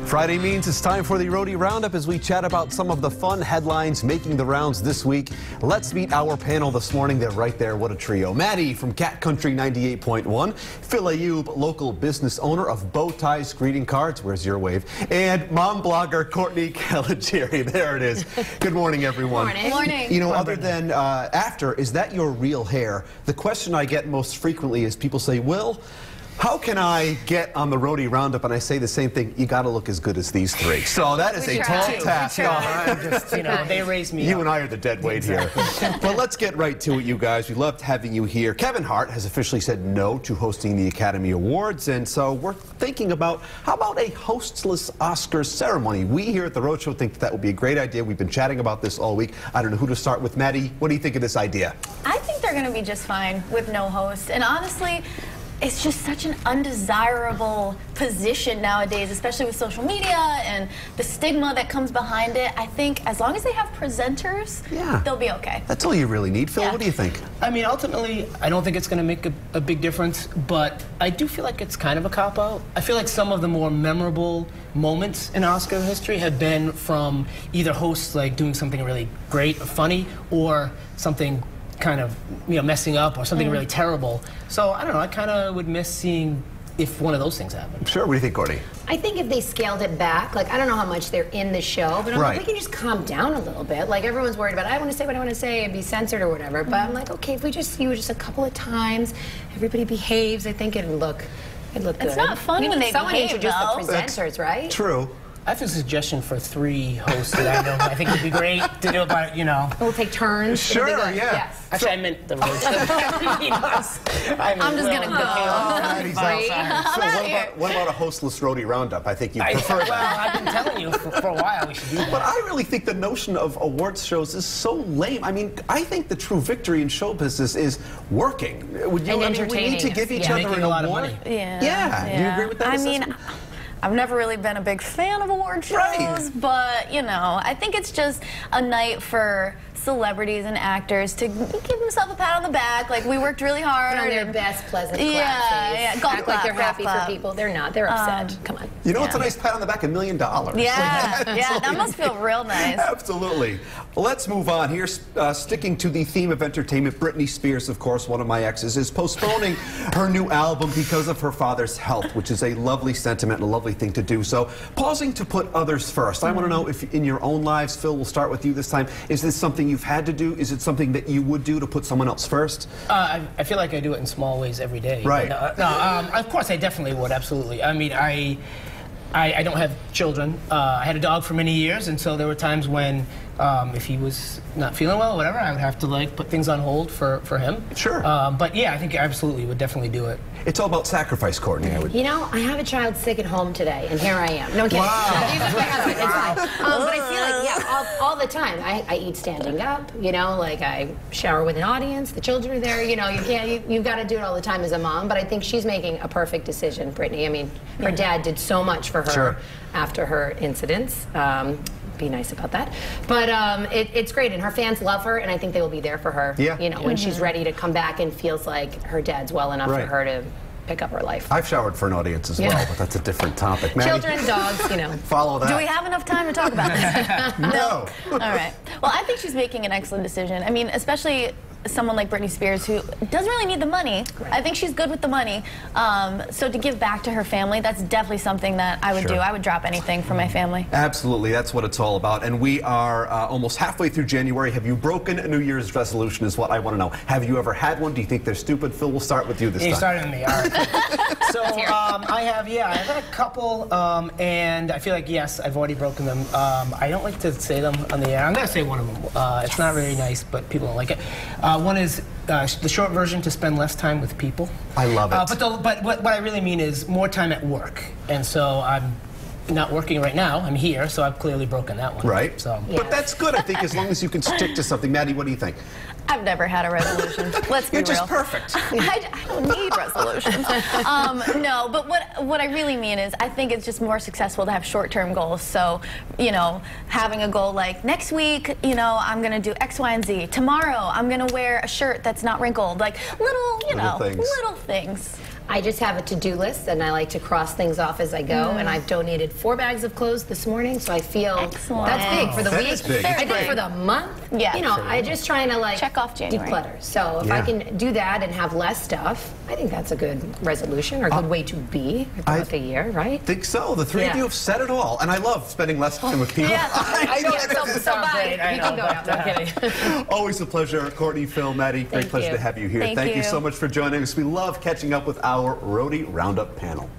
Friday means it's time for the Roadie Roundup as we chat about some of the fun headlines making the rounds this week. Let's meet our panel this morning. They're right there. What a trio. Maddie from Cat Country 98.1. Phil Ayub, local business owner of Bow Ties Greeting Cards. Where's your wave? And mom blogger Courtney Caligieri. There it is. Good morning, everyone. Good morning. You know, other than after, is that your real hair? The question I get most frequently is people say, Will, how can I get on the Roadie Roundup? And I say the same thing, you got to look as good as these three. So that is a tall task. I'm just, you know, they raised me You up. and I are the dead weight here. But let's get right to it, you guys. We loved having you here. Kevin Hart has officially said no to hosting the Academy Awards, and so we're thinking about, how about a hostless Oscars ceremony? We here at The Road Show think that would be a great idea. We've been chatting about this all week. I don't know who to start with. Maddie, what do you think of this idea? I think they're going to be just fine with no host. And honestly, it's just such an undesirable position nowadays, especially with social media and the stigma that comes behind it. I think as long as they have presenters, they'll be okay. That's all you really need. Phil, what do you think? I mean, ultimately, I don't think it's going to make a big difference, but I do feel like it's kind of a cop-out. I feel like some of the more memorable moments in Oscar history have been from either hosts like doing something really great or funny, or something kind of, you know, messing up, or something really terrible. So I don't know, I kind of would miss seeing if one of those things happened. Sure, what do you think, Courtney? I think if they scaled it back, like, I don't know how much they're in the show, but I'm like, we can just calm down a little bit. Like, everyone's worried about, I want to say what I want to say and be censored or whatever, but I'm like, okay, if we just see you just a couple of times, everybody behaves, I think it'd look good. It's not fun when they someone behave, introduce though. the presenters, right? True. I have a suggestion for 3 hosts that I know. I think it'd be great to do about, you know. We'll take turns. Sure, yeah. Yes. Actually, I meant the road show. I'm just going to go. So what about a hostless Roadie Roundup? I think you prefer that. Well, I've been telling you for a while we should do that. But I really think the notion of awards shows is so lame. I mean, I think the true victory in show business is working. Would you? And we need to give each other making an a lot of award. money. Yeah. Do you agree with that? I mean, I've never really been a big fan of award shows, but, you know, I think it's just a night for celebrities and actors to give themselves a pat on the back, like, we worked really hard. Put on their best pleasant clap face. Golf Act like they're happy clap. for people. They're not. They're upset. Come on. You know what's a nice pat on the back? $1 million. Yeah, that must feel real nice. Absolutely. Well, let's move on here. Sticking to the theme of entertainment, Britney Spears, of course, one of my exes, is postponing her new album because of her father's health, which is a lovely sentiment and a lovely thing to do. So, pausing to put others first. I want to know if in your own lives, Phil, we'll start with you this time, is this something you've had to do? Is it something that you would do to put someone else first? I feel like I do it in small ways every day. Right. Of course I definitely would, absolutely. I mean, I don't have children. I had a dog for many years, and so there were times when if he was not feeling well or whatever, I would have to, like, put things on hold for him. Sure. But yeah, I think I absolutely would definitely do it. It's all about sacrifice, Courtney. You know, I have a child sick at home today, and here I am. No, I'm kidding. Wow. But I feel like, all the time. I eat standing up, you know, like I shower with an audience, the children are there, you know, you've got to do it all the time as a mom, but I think she's making a perfect decision, Britney. I mean, her dad did so much for her after her incidents. Be nice about that. But it's great, and her fans love her, and I think they will be there for her, you know, when she's ready to come back and feels like her dad's well enough for her to pick up her life. I've showered for an audience as well, but that's a different topic. Maddie? Children, dogs, you know. Follow that. Do we have enough time to talk about this? No. All right. Well, I think she's making an excellent decision. I mean, especially someone like Britney Spears, who doesn't really need the money. I think she's good with the money. So to give back to her family, that's definitely something that I would do. I would drop anything for my family. Absolutely. That's what it's all about. And we are almost halfway through January. Have you broken a New Year's resolution is what I want to know. Have you ever had one? Do you think they're stupid? Phil, we'll start with you this time. You started with me. All right. So I've had a couple, and I feel like, yes, I've already broken them. I don't like to say them on the air. I'm going to say one of them. It's not really nice, but people don't like it. One is the short version, to spend less time with people. I love it. But what I really mean is more time at work. And so I'm not working right now. I'm here, so I've clearly broken that one. Right. So. But that's good, I think, as long as you can stick to something. Maddie, what do you think? I've never had a resolution. Let's be You're real. just perfect. I don't need resolutions. No, but what I really mean is I think it's just more successful to have short-term goals. So, you know, having a goal like next week, you know, I'm going to do X, Y, and Z. Tomorrow, I'm going to wear a shirt that's not wrinkled. Like little, you know, little things. I just have a to-do list, and I like to cross things off as I go. And I've donated 4 bags of clothes this morning, so I feel that's big for the That week. is big. I think for the month, Yeah. you know, I just trying to like Check off January. declutter. So if I can do that and have less stuff, I think that's a good resolution or a good way to be throughout the year, right? I think so. The three of you have said it all. And I love spending less time with people. Yeah. I know that doesn't So sound bye. great, I You can know, go now. No, I'm kidding. Always a pleasure. Courtney, Phil, Maddie, great Thank pleasure you. to have you here. Thank you you. so much for joining us. We love catching up with our Roadie Roundup panel.